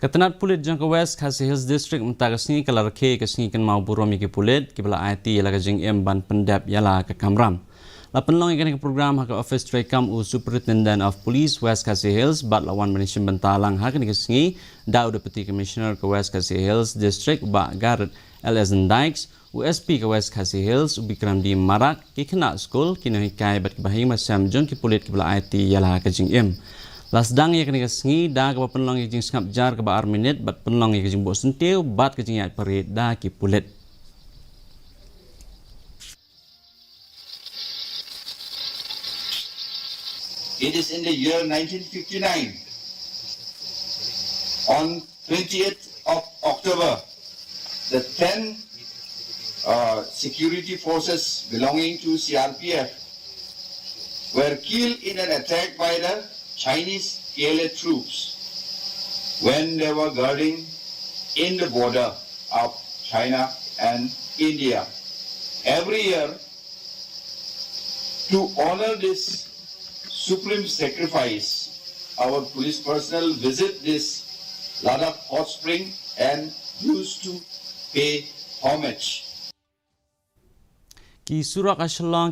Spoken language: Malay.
Ketenat pulit jangka West Khasi Hills District mentagasni kalar ke kasni kan mau buromi ke pulit ke bala IT yala kajing ban pendap yala ke Kamram. Lapan long ikan ke program hak Office Trekam u Superintendent of Police West Khasi Hills bat lawan manishin bentalang hak ni kasni da Deputy Commissioner ke West Khasi Hills District ba Garrett L.S. Dykes USP ke West Khasi Hills Bikram di Marak ke kena school kini hikai bat bahing masam jong ke pulit ke bala IT yala kajing Lasdang ia kena kesengi dah ke penlong ia jing sengap jar ke baar minit bat penlong ia jing bok sentiu bat ke jing ia perit dah ki pulit. It is in the year 1959 on 28th of October the 10 security forces belonging to CRPF were killed in an attack by the Chinese KLA troops when they were guarding in the border of China and India. Every year, to honor this supreme sacrifice, our police personnel visit this Ladakh hot spring and used to pay homage. Ki surak aslang